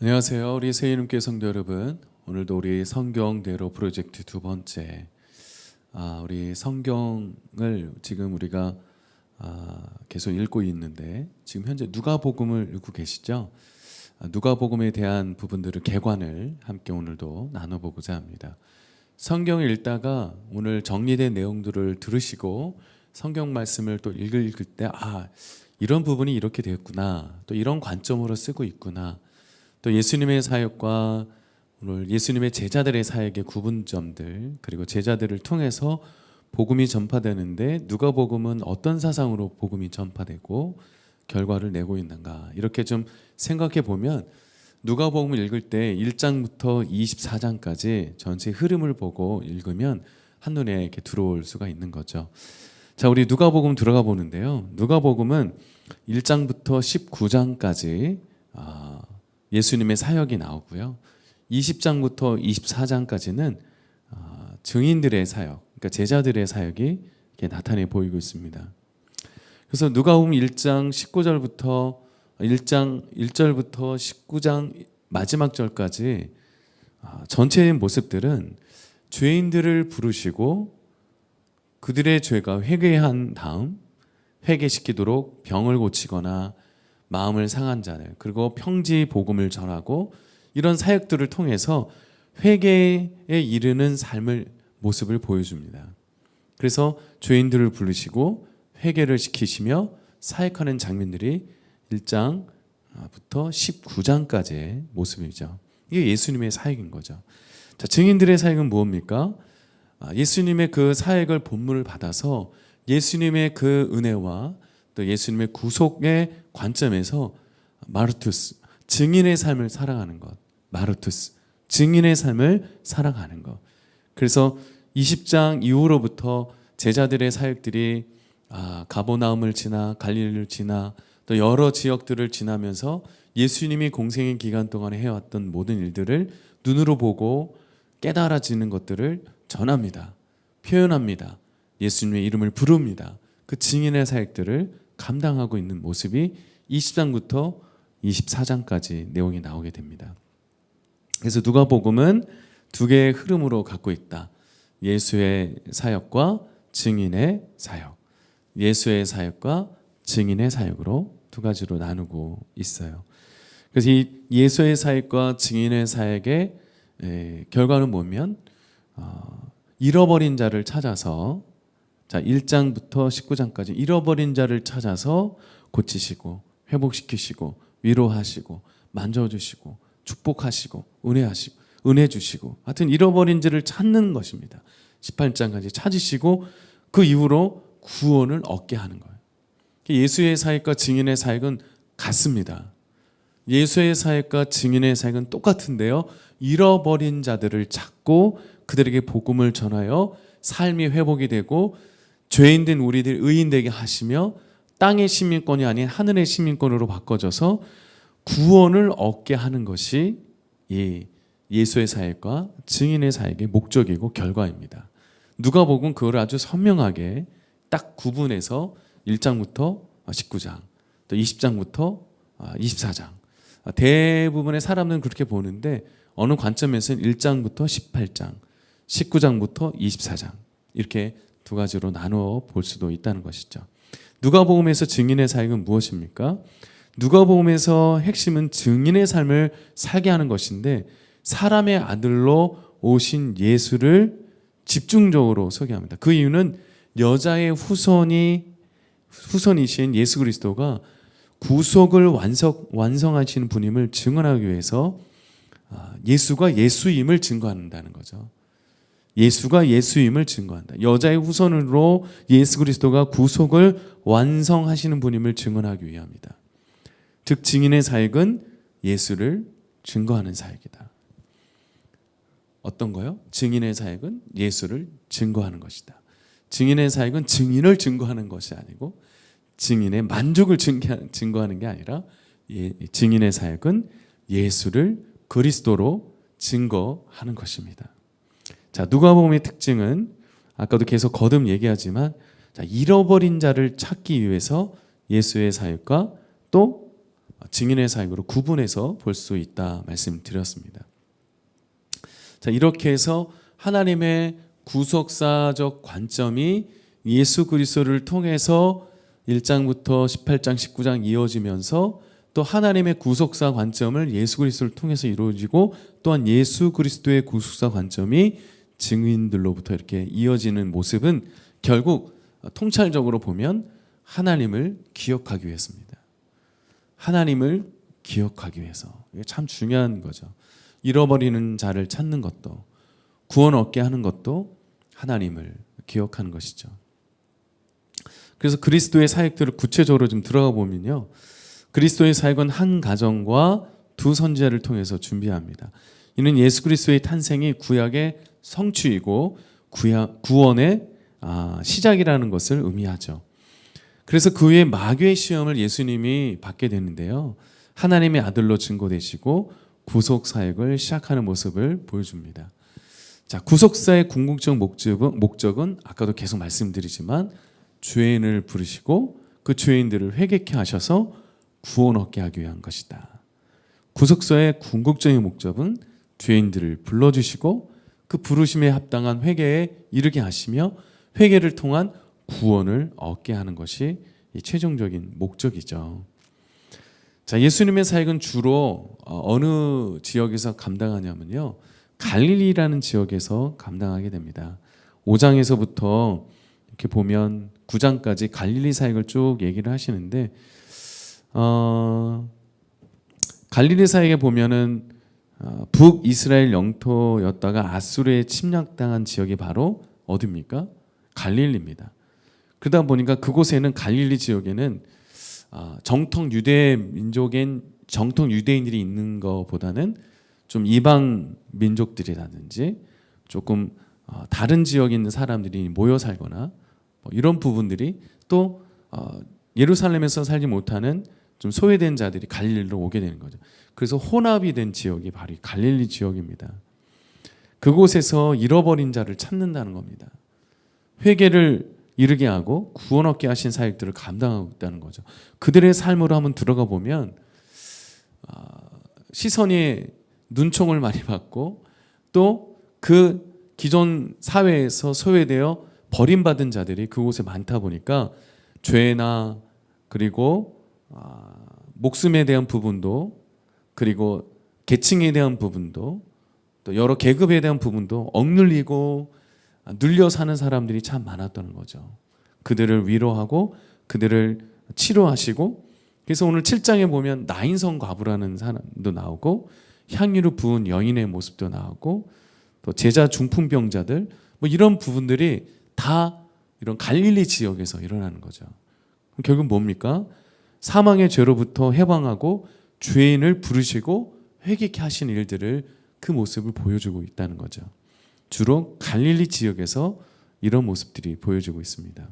안녕하세요. 우리 세인음교회 성도 여러분. 오늘도 우리 성경대로 프로젝트 두 번째 우리 성경을 지금 우리가 계속 읽고 있는데 지금 현재 누가복음을 읽고 계시죠? 누가복음에 대한 부분들을 개관을 함께 오늘도 나눠보고자 합니다. 성경을 읽다가 오늘 정리된 내용들을 들으시고 성경 말씀을 또 읽을 때 이런 부분이 이렇게 되었구나, 또 이런 관점으로 쓰고 있구나, 또 예수님의 사역과 오늘 예수님의 제자들의 사역의 구분점들, 그리고 제자들을 통해서 복음이 전파되는데 누가복음은 어떤 사상으로 복음이 전파되고 결과를 내고 있는가, 이렇게 좀 생각해 보면 누가복음을 읽을 때 1장부터 24장까지 전체 흐름을 보고 읽으면 한눈에 이렇게 들어올 수가 있는 거죠. 자, 우리 누가복음 들어가 보는데요. 누가복음은 1장부터 19장까지 예수님의 사역이 나오고요. 20장부터 24장까지는 증인들의 사역, 그러니까 제자들의 사역이 이렇게 나타내 보이고 있습니다. 그래서 누가복음 1장 19절부터 1장 1절부터 19장 마지막 절까지 전체의 모습들은 죄인들을 부르시고 그들의 죄가 회개한 다음 회개시키도록 병을 고치거나 마음을 상한 자들, 그리고 평지 복음을 전하고 이런 사역들을 통해서 회개에 이르는 삶을 모습을 보여줍니다. 그래서 죄인들을 부르시고 회개를 시키시며 사역하는 장면들이 1장부터 19장까지의 모습이죠. 이게 예수님의 사역인 거죠. 자, 증인들의 사역은 무엇입니까? 예수님의 그 사역을 본문을 받아서 예수님의 그 은혜와 또 예수님의 구속의 관점에서 마르투스, 증인의 삶을 살아가는 것, 마르투스, 증인의 삶을 살아가는 것. 그래서 20장 이후로부터 제자들의 사역들이 가버나움을 지나 갈릴리를 지나 또 여러 지역들을 지나면서 예수님이 공생의 기간 동안에 해왔던 모든 일들을 눈으로 보고 깨달아지는 것들을 전합니다. 표현합니다. 예수님의 이름을 부릅니다. 그 증인의 사역들을 감당하고 있는 모습이 20장부터 24장까지 내용이 나오게 됩니다. 그래서 누가복음은 두 개의 흐름으로 갖고 있다. 예수의 사역과 증인의 사역, 예수의 사역과 증인의 사역으로 두 가지로 나누고 있어요. 그래서 이 예수의 사역과 증인의 사역의 결과는 뭐냐면 잃어버린 자를 찾아서, 자, 1장부터 19장까지 잃어버린 자를 찾아서 고치시고 회복시키시고 위로하시고 만져주시고 축복하시고 은혜하시고 은혜 주시고, 하여튼 잃어버린 자를 찾는 것입니다. 18장까지 찾으시고 그 이후로 구원을 얻게 하는 거예요. 예수의 사역과 증인의 사역은 같습니다. 예수의 사역과 증인의 사역은 똑같은데요, 잃어버린 자들을 찾고 그들에게 복음을 전하여 삶이 회복이 되고 죄인된 우리들 의인되게 하시며 땅의 시민권이 아닌 하늘의 시민권으로 바꿔줘서 구원을 얻게 하는 것이 이 예수의 사역과 증인의 사역의 목적이고 결과입니다. 누가복음은 그걸 아주 선명하게 딱 구분해서 1장부터 19장, 또 20장부터 24장, 대부분의 사람들은 그렇게 보는데 어느 관점에서는 1장부터 18장, 19장부터 24장 이렇게 두 가지로 나누어 볼 수도 있다는 것이죠. 누가복음에서 증인의 사역은 무엇입니까? 누가복음에서 핵심은 증인의 삶을 살게 하는 것인데 사람의 아들로 오신 예수를 집중적으로 소개합니다. 그 이유는 여자의 후손이신 예수 그리스도가 구속을 완성하시는 분임을 증언하기 위해서 예수가 예수임을 증거한다는 거죠. 예수가 예수임을 증거한다. 여자의 후손으로 예수 그리스도가 구속을 완성하시는 분임을 증언하기 위함이다. 즉 증인의 사역은 예수를 증거하는 사역이다. 어떤 거요? 증인의 사역은 예수를 증거하는 것이다. 증인의 사역은 증인을 증거하는 것이 아니고 증인의 만족을 증거하는 게 아니라 증인의 사역은 예수를 그리스도로 증거하는 것입니다. 자, 누가복음의 특징은 아까도 계속 거듭 얘기하지만 잃어버린 자를 찾기 위해서 예수의 사역과 또 증인의 사역으로 구분해서 볼 수 있다 말씀드렸습니다. 자, 이렇게 해서 하나님의 구속사적 관점이 예수 그리스도를 통해서 1장부터 18장, 19장 이어지면서 또 하나님의 구속사 관점을 예수 그리스도를 통해서 이루어지고 또한 예수 그리스도의 구속사 관점이 증인들로부터 이렇게 이어지는 모습은 결국 통찰적으로 보면 하나님을 기억하기 위해서입니다. 하나님을 기억하기 위해서. 이게 참 중요한 거죠. 잃어버리는 자를 찾는 것도 구원 얻게 하는 것도 하나님을 기억하는 것이죠. 그래서 그리스도의 사역들을 구체적으로 좀 들어가 보면요. 그리스도의 사역은 한 가정과 두 선지자를 통해서 준비합니다. 이는 예수 그리스도의 탄생이 구약의 성취이고 구원의 시작이라는 것을 의미하죠. 그래서 그 후에 마귀의 시험을 예수님이 받게 되는데요. 하나님의 아들로 증거되시고 구속 사역을 시작하는 모습을 보여줍니다. 자, 구속사의 궁극적 목적은 아까도 계속 말씀드리지만 죄인을 부르시고 그 죄인들을 회개케 하셔서 구원 얻게 하기 위한 것이다. 구속사의 궁극적인 목적은 죄인들을 불러주시고 그 부르심에 합당한 회개에 이르게 하시며 회개를 통한 구원을 얻게 하는 것이 이 최종적인 목적이죠. 자, 예수님의 사역은 주로 어느 지역에서 감당하냐면요. 갈릴리라는 지역에서 감당하게 됩니다. 5장에서부터 이렇게 보면 9장까지 갈릴리 사역을 쭉 얘기를 하시는데 갈릴리 사역에 보면은 북이스라엘 영토였다가 아수르에 침략당한 지역이 바로 어디입니까? 갈릴리입니다. 그러다 보니까 그곳에는 갈릴리 지역에는 정통 유대 민족인 정통 유대인들이 있는 것보다는 좀 이방 민족들이라든지 조금 다른 지역에 있는 사람들이 모여 살거나 이런 부분들이 또 예루살렘에서 살지 못하는 좀 소외된 자들이 갈릴리로 오게 되는 거죠. 그래서 혼합이 된 지역이 바로 갈릴리 지역입니다. 그곳에서 잃어버린 자를 찾는다는 겁니다. 회개를 이르게 하고 구원 얻게 하신 사역들을 감당하고 있다는 거죠. 그들의 삶으로 한번 들어가 보면 시선이 눈총을 많이 받고 또 그 기존 사회에서 소외되어 버림받은 자들이 그곳에 많다 보니까 죄나 그리고 목숨에 대한 부분도 그리고 계층에 대한 부분도 또 여러 계급에 대한 부분도 억눌리고 눌려 사는 사람들이 참 많았다는 거죠. 그들을 위로하고 그들을 치료하시고 그래서 오늘 7장에 보면 나인성 과부라는 사람도 나오고 향유를 부은 여인의 모습도 나오고 또 제자 중풍병자들 이런 부분들이 다 이런 갈릴리 지역에서 일어나는 거죠. 결국 뭡니까? 사망의 죄로부터 해방하고 죄인을 부르시고 회개케 하신 일들을 그 모습을 보여주고 있다는 거죠. 주로 갈릴리 지역에서 이런 모습들이 보여지고 있습니다.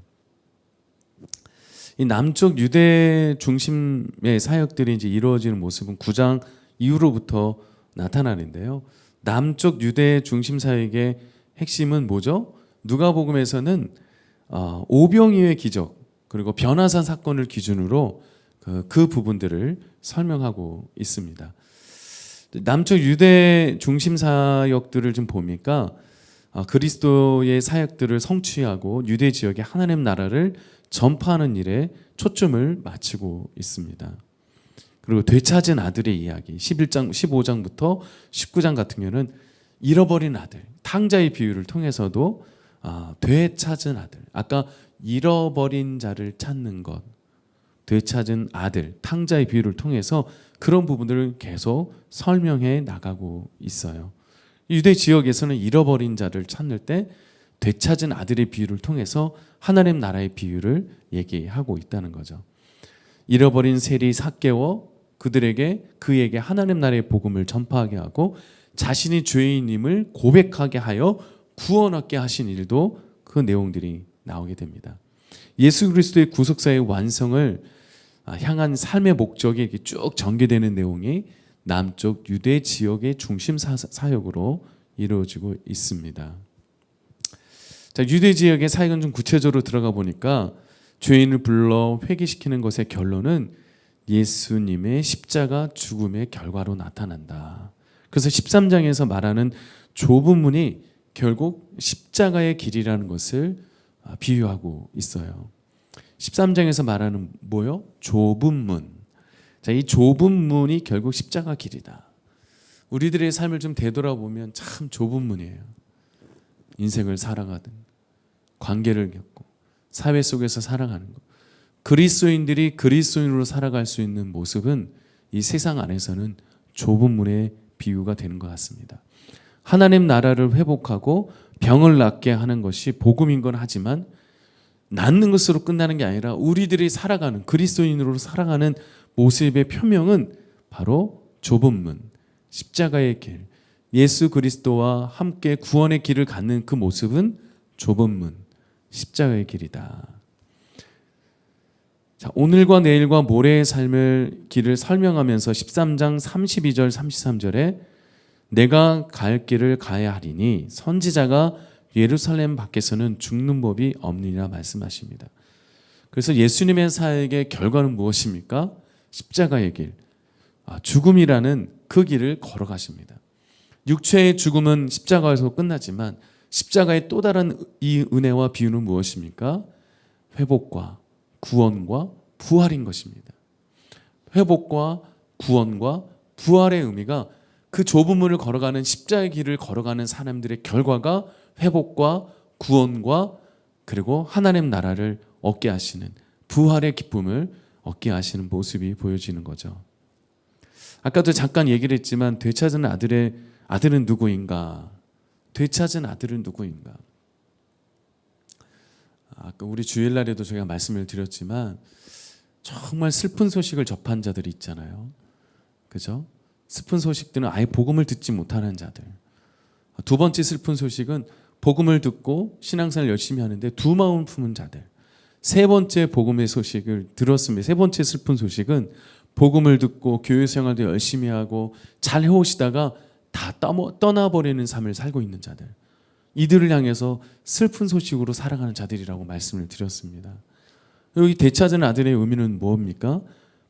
이 남쪽 유대 중심의 사역들이 이제 이루어지는 모습은 9장 이후로부터 나타나는데요. 남쪽 유대 중심 사역의 핵심은 뭐죠? 누가복음에서는 오병이어의 기적 그리고 변화산 사건을 기준으로 그 부분들을 설명하고 있습니다. 남쪽 유대 중심 사역들을 좀 보니까 그리스도의 사역들을 성취하고 유대 지역의 하나님 나라를 전파하는 일에 초점을 맞추고 있습니다. 그리고 되찾은 아들의 이야기 11장, 15장부터 19장 같은 경우는 잃어버린 아들, 탕자의 비유를 통해서도 되찾은 아들, 아까 잃어버린 자를 찾는 것, 되찾은 아들, 탕자의 비유를 통해서 그런 부분들을 계속 설명해 나가고 있어요. 유대 지역에서는 잃어버린 자를 찾을 때 되찾은 아들의 비유를 통해서 하나님 나라의 비유를 얘기하고 있다는 거죠. 잃어버린 세리 삭개워 그에게 하나님 나라의 복음을 전파하게 하고 자신이 죄인임을 고백하게 하여 구원 얻게 하신 일도 그 내용들이 나오게 됩니다. 예수 그리스도의 구속사의 완성을 향한 삶의 목적이 이렇게 쭉 전개되는 내용이 남쪽 유대 지역의 중심 사역으로 이루어지고 있습니다. 자, 유대 지역의 사역은 좀 구체적으로 들어가 보니까 죄인을 불러 회개시키는 것의 결론은 예수님의 십자가 죽음의 결과로 나타난다. 그래서 13장에서 말하는 좁은 문이 결국 십자가의 길이라는 것을 비유하고 있어요. 13장에서 말하는 뭐요? 좁은 문. 자, 이 좁은 문이 결국 십자가 길이다. 우리들의 삶을 좀 되돌아보면 참 좁은 문이에요. 인생을 살아가든 관계를 겪고 사회 속에서 살아가는 것. 그리스도인들이 그리스도인으로 살아갈 수 있는 모습은 이 세상 안에서는 좁은 문의 비유가 되는 것 같습니다. 하나님 나라를 회복하고 병을 낫게 하는 것이 복음인 건 하지만 낫는 것으로 끝나는 게 아니라 우리들이 살아가는 그리스도인으로 살아가는 모습의 표명은 바로 좁은 문, 십자가의 길, 예수 그리스도와 함께 구원의 길을 갖는 그 모습은 좁은 문, 십자가의 길이다. 자, 오늘과 내일과 모레의 삶을 길을 설명하면서 13장 32절 33절에 내가 갈 길을 가야 하리니 선지자가 예루살렘 밖에서는 죽는 법이 없느니라 말씀하십니다. 그래서 예수님의 사역의 결과는 무엇입니까? 십자가의 길, 죽음이라는 그 길을 걸어가십니다. 육체의 죽음은 십자가에서 끝나지만 십자가의 또 다른 이 은혜와 비유는 무엇입니까? 회복과 구원과 부활인 것입니다. 회복과 구원과 부활의 의미가 그 좁은 문을 걸어가는 십자가의 길을 걸어가는 사람들의 결과가 회복과 구원과 그리고 하나님 나라를 얻게 하시는 부활의 기쁨을 얻게 하시는 모습이 보여지는 거죠. 아까도 잠깐 얘기를 했지만 되찾은 아들은 누구인가? 되찾은 아들은 누구인가? 아까 우리 주일날에도 제가 말씀을 드렸지만 정말 슬픈 소식을 접한 자들이 있잖아요. 그죠? 슬픈 소식들은 아예 복음을 듣지 못하는 자들. 두 번째 슬픈 소식은 복음을 듣고 신앙생활 열심히 하는데 두 마음 품은 자들. 세 번째 복음의 소식을 들었습니다. 세 번째 슬픈 소식은 복음을 듣고 교회 생활도 열심히 하고 잘 해오시다가 다 떠나버리는 삶을 살고 있는 자들. 이들을 향해서 슬픈 소식으로 살아가는 자들이라고 말씀을 드렸습니다. 여기 되찾은 아들의 의미는 뭡니까?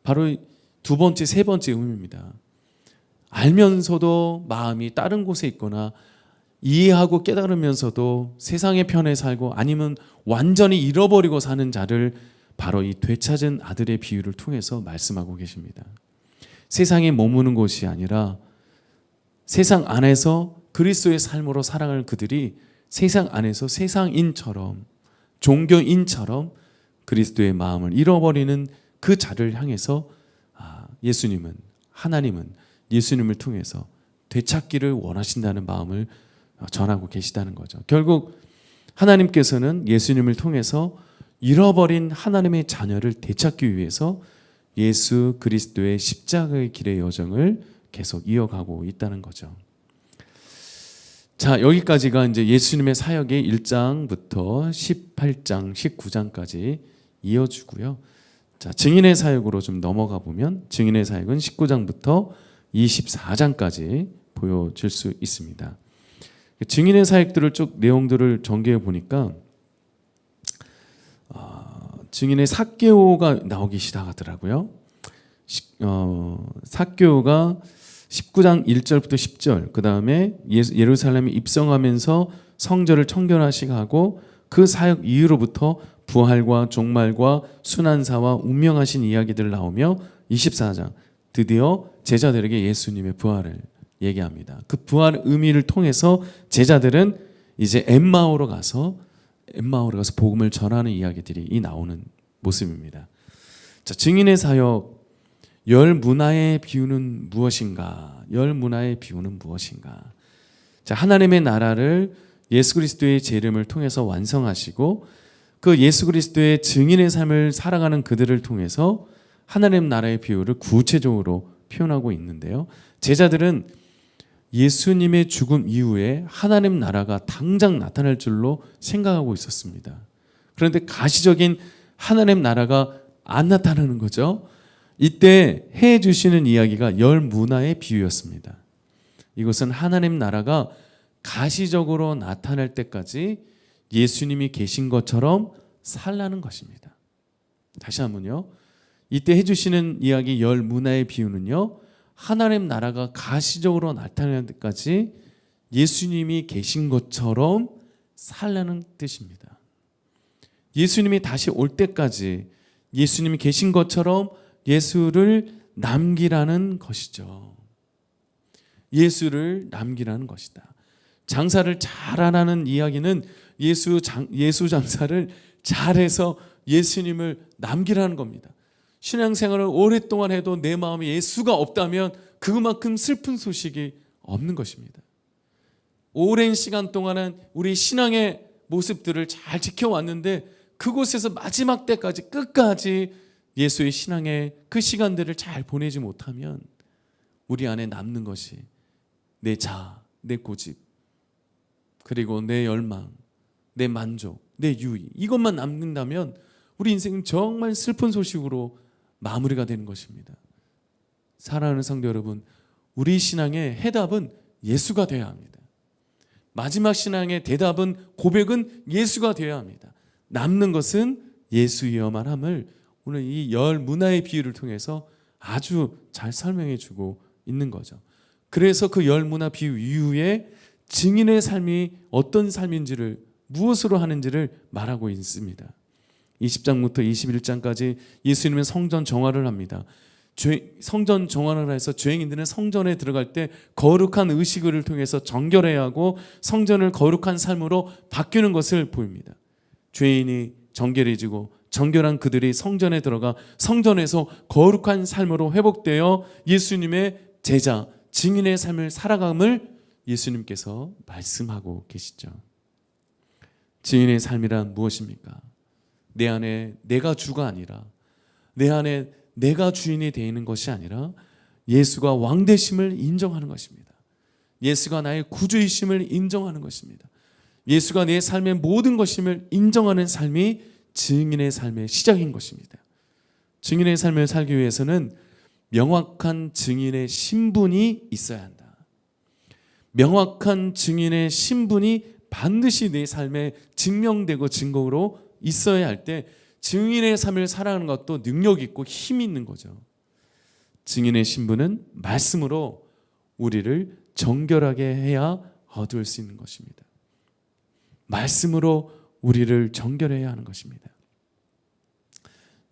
바로 두 번째, 세 번째 의미입니다. 알면서도 마음이 다른 곳에 있거나 이해하고 깨달으면서도 세상의 편에 살고 아니면 완전히 잃어버리고 사는 자를 바로 이 되찾은 아들의 비유를 통해서 말씀하고 계십니다. 세상에 머무는 곳이 아니라 세상 안에서 그리스도의 삶으로 살아가는 그들이 세상 안에서 세상인처럼 종교인처럼 그리스도의 마음을 잃어버리는 그 자를 향해서 예수님은 하나님은 예수님을 통해서 되찾기를 원하신다는 마음을 전하고 계시다는 거죠. 결국 하나님께서는 예수님을 통해서 잃어버린 하나님의 자녀를 되찾기 위해서 예수 그리스도의 십자가의 길의 여정을 계속 이어가고 있다는 거죠. 자, 여기까지가 이제 예수님의 사역의 1장부터 18장, 19장까지 이어주고요. 자, 증인의 사역으로 좀 넘어가 보면 증인의 사역은 19장부터 24장까지 보여질 수 있습니다. 증인의 사역들을 쭉 내용들을 전개해 보니까 증인의 삭개오가 나오기 시작하더라고요. 삭개오가 19장 1절부터 10절, 그 다음에 예루살렘에 입성하면서 성전을 청결하시고 그 사역 이후로부터 부활과 종말과 순환사와 운명하신 이야기들 나오며 24장 드디어 제자들에게 예수님의 부활을 얘기합니다. 그 부활 의미를 통해서 제자들은 이제 엠마오로 가서 복음을 전하는 이야기들이 나오는 모습입니다. 자, 증인의 사역 열 문화의 비유는 무엇인가? 열 문화의 비유는 무엇인가? 자, 하나님의 나라를 예수 그리스도의 재림을 통해서 완성하시고 그 예수 그리스도의 증인의 삶을 살아가는 그들을 통해서 하나님 나라의 비유를 구체적으로 표현하고 있는데요. 제자들은 예수님의 죽음 이후에 하나님 나라가 당장 나타날 줄로 생각하고 있었습니다. 그런데 가시적인 하나님 나라가 안 나타나는 거죠. 이때 해주시는 이야기가 열 문화의 비유였습니다. 이것은 하나님 나라가 가시적으로 나타날 때까지 예수님이 계신 것처럼 살라는 것입니다. 다시 한번요. 이때 해주시는 이야기 열 문화의 비유는요, 하나님 나라가 가시적으로 나타나는 데까지 예수님이 계신 것처럼 살라는 뜻입니다. 예수님이 다시 올 때까지 예수님이 계신 것처럼 예수를 남기라는 것이죠. 예수를 남기라는 것이다. 장사를 잘 안 하는 이야기는 예수 장사를 잘해서 예수님을 남기라는 겁니다. 신앙생활을 오랫동안 해도 내 마음에 예수가 없다면 그만큼 슬픈 소식이 없는 것입니다. 오랜 시간 동안은 우리 신앙의 모습들을 잘 지켜왔는데 그곳에서 마지막 때까지 끝까지 예수의 신앙의 그 시간들을 잘 보내지 못하면 우리 안에 남는 것이 내 자아, 내 고집, 그리고 내 열망, 내 만족, 내 유의, 이것만 남는다면 우리 인생은 정말 슬픈 소식으로 마무리가 되는 것입니다. 사랑하는 성도 여러분, 우리 신앙의 해답은 예수가 되어야 합니다. 마지막 신앙의 대답은, 고백은 예수가 되어야 합니다. 남는 것은 예수여만 함을 오늘 이 열 문화의 비유를 통해서 아주 잘 설명해 주고 있는 거죠. 그래서 그 열 문화 비유 이후에 증인의 삶이 어떤 삶인지를, 무엇으로 하는지를 말하고 있습니다. 20장부터 21장까지 예수님은 성전 정화를 합니다. 성전 정화를 해서 죄인들은 성전에 들어갈 때 거룩한 의식을 통해서 정결해야 하고 성전을 거룩한 삶으로 바뀌는 것을 보입니다. 죄인이 정결해지고 정결한 그들이 성전에 들어가 성전에서 거룩한 삶으로 회복되어 예수님의 제자, 증인의 삶을 살아감을 예수님께서 말씀하고 계시죠. 증인의 삶이란 무엇입니까? 내 안에 내가 주가 아니라, 내 안에 내가 주인이 되는 것이 아니라 예수가 왕 되심을 인정하는 것입니다. 예수가 나의 구주이심을 인정하는 것입니다. 예수가 내 삶의 모든 것임을 인정하는 삶이 증인의 삶의 시작인 것입니다. 증인의 삶을 살기 위해서는 명확한 증인의 신분이 있어야 한다. 명확한 증인의 신분이 반드시 내 삶에 증명되고 증거로 있어야 할 때 증인의 삶을 살아가는 것도 능력 있고 힘이 있는 거죠. 증인의 신분은 말씀으로 우리를 정결하게 해야 얻을 수 있는 것입니다. 말씀으로 우리를 정결해야 하는 것입니다.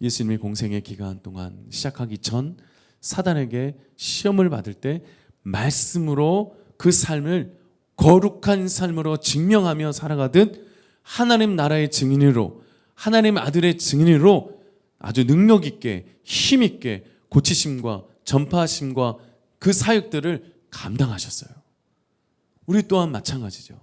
예수님의 공생의 기간 동안 시작하기 전 사단에게 시험을 받을 때 말씀으로 그 삶을 거룩한 삶으로 증명하며 살아가듯 하나님 나라의 증인으로, 하나님 아들의 증인으로 아주 능력 있게, 힘 있게 고치심과 전파하심과 그 사역들을 감당하셨어요. 우리 또한 마찬가지죠.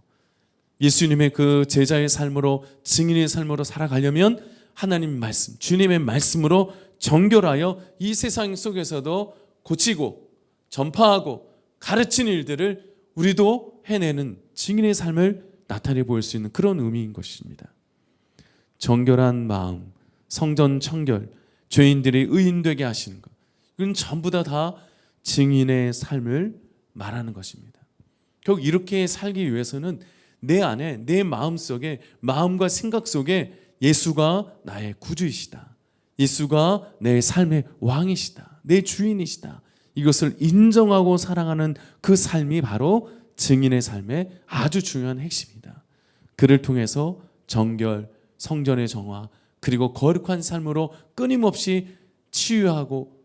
예수님의 그 제자의 삶으로, 증인의 삶으로 살아가려면 하나님 말씀, 주님의 말씀으로 정결하여 이 세상 속에서도 고치고 전파하고 가르치는 일들을 우리도 해내는 증인의 삶을 나타내 보일 수 있는 그런 의미인 것입니다. 정결한 마음, 성전 청결, 죄인들이 의인되게 하시는 것, 이건 전부 다 증인의 삶을 말하는 것입니다. 결국 이렇게 살기 위해서는 내 안에, 내 마음 속에, 마음과 생각 속에 예수가 나의 구주이시다, 예수가 내 삶의 왕이시다, 내 주인이시다, 이것을 인정하고 살아가는 그 삶이 바로 증인의 삶의 아주 중요한 핵심이다. 그를 통해서 정결, 성전의 정화, 그리고 거룩한 삶으로 끊임없이 치유하고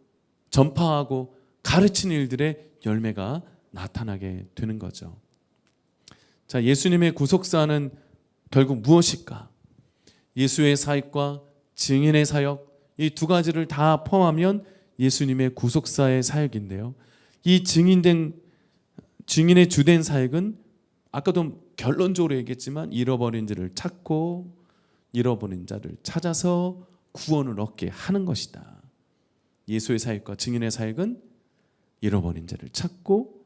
전파하고 가르치는 일들의 열매가 나타나게 되는 거죠. 자, 예수님의 구속사는 결국 무엇일까? 예수의 사역과 증인의 사역, 이 두 가지를 다 포함하면 예수님의 구속사의 사역인데요. 이 증인의 주된 사역은 아까도 결론적으로 얘기했지만 잃어버린 자를 찾고 잃어버린 자를 찾아서 구원을 얻게 하는 것이다. 예수의 사역과 증인의 사역은 잃어버린 자를 찾고,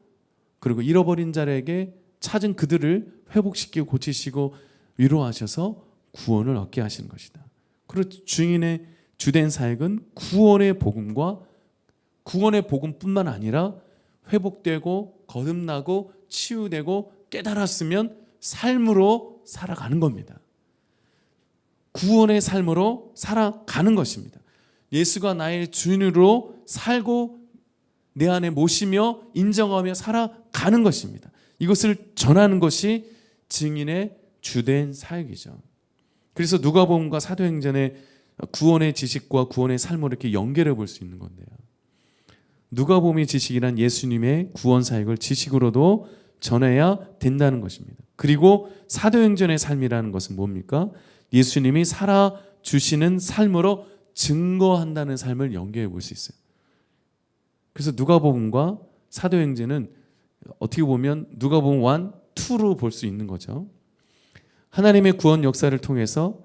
그리고 잃어버린 자에게 찾은 그들을 회복시키고 고치시고 위로하셔서 구원을 얻게 하시는 것이다. 그리고 증인의 주된 사역은 구원의 복음과 구원의 복음뿐만 아니라 회복되고 거듭나고 치유되고 깨달았으면 삶으로 살아가는 겁니다. 구원의 삶으로 살아가는 것입니다. 예수가 나의 주인으로 살고 내 안에 모시며 인정하며 살아가는 것입니다. 이것을 전하는 것이 증인의 주된 사역이죠. 그래서 누가복음과 사도행전의 구원의 지식과 구원의 삶을 이렇게 연결해 볼 수 있는 건데요. 누가복음의 지식이란 예수님의 구원 사역을 지식으로도 전해야 된다는 것입니다. 그리고 사도행전의 삶이라는 것은 뭡니까? 예수님이 살아주시는 삶으로 증거한다는 삶을 연결해 볼 수 있어요. 그래서 누가복음과 사도행전은 어떻게 보면 누가복음 1, 2로 볼 수 있는 거죠. 하나님의 구원 역사를 통해서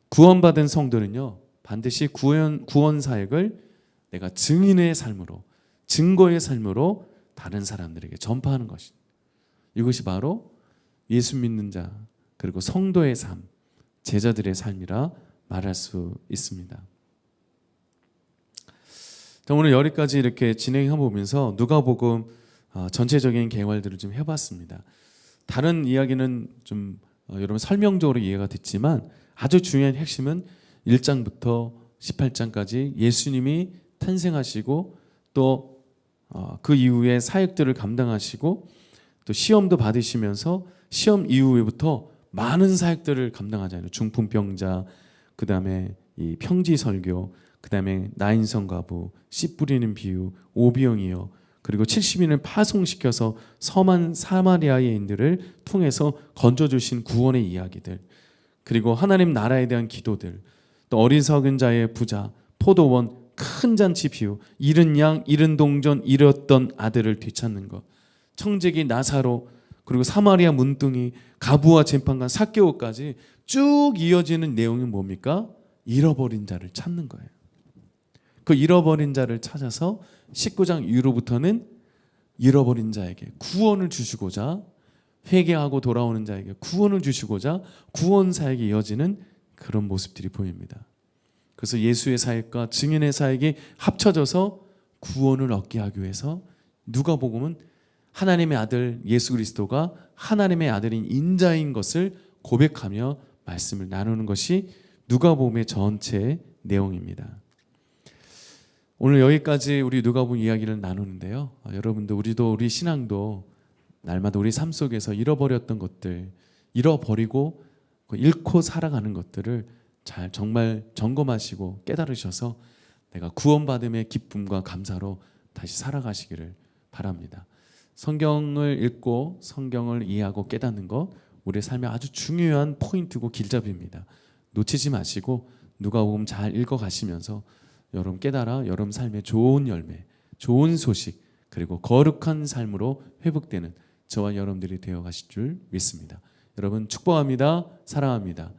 구원받은 성도는요, 반드시 구원 사역을 내가 증인의 삶으로, 증거의 삶으로 다른 사람들에게 전파하는 것입니다. 이것이 바로 예수 믿는 자, 그리고 성도의 삶, 제자들의 삶이라 말할 수 있습니다. 자, 오늘 여기까지 이렇게 진행해 보면서 누가복음 전체적인 계열들을 좀 해봤습니다. 다른 이야기는 좀 여러분 설명적으로 이해가 됐지만 아주 중요한 핵심은 1장부터 18장까지 예수님이 탄생하시고 또 그 이후에 사역들을 감당하시고 또 시험도 받으시면서 시험 이후에부터 많은 사역들을 감당하잖아요. 중풍병자, 그 다음에 이 평지설교, 그 다음에 나인성가부, 씨 뿌리는 비유, 오병이어, 그리고 70인을 파송시켜서 섬한 사마리아인들을 통해서 건져주신 구원의 이야기들, 그리고 하나님 나라에 대한 기도들, 또 어리석은 자의 부자, 포도원, 큰 잔치 비유, 잃은 양, 잃은 동전, 잃었던 아들을 되찾는 것, 청지기 나사로, 그리고 사마리아 문둥이, 가부와 재판관 삭개오까지 쭉 이어지는 내용이 뭡니까? 잃어버린 자를 찾는 거예요. 그 잃어버린 자를 찾아서 19장 이후로부터는 잃어버린 자에게 구원을 주시고자, 회개하고 돌아오는 자에게 구원을 주시고자 구원 사역이 이어지는 그런 모습들이 보입니다. 그래서 예수의 사역과 증인의 사역이 합쳐져서 구원을 얻게 하기 위해서 누가복음은 하나님의 아들 예수 그리스도가 하나님의 아들인 인자인 것을 고백하며 말씀을 나누는 것이 누가복음의 전체 내용입니다. 오늘 여기까지 우리 누가복음 이야기를 나누는데요. 여러분도 우리 신앙도 날마다 우리 삶 속에서 잃어버렸던 것들, 잃어버리고 잃고 살아가는 것들을 잘 정말 점검하시고 깨달으셔서 내가 구원받음의 기쁨과 감사로 다시 살아가시기를 바랍니다. 성경을 읽고 성경을 이해하고 깨닫는 것, 우리의 삶의 아주 중요한 포인트고 길잡이입니다. 놓치지 마시고 누가복음 잘 읽어가시면서 여러분 깨달아 여러분 삶의 좋은 열매, 좋은 소식, 그리고 거룩한 삶으로 회복되는 저와 여러분들이 되어 가실 줄 믿습니다. 여러분 축복합니다. 사랑합니다.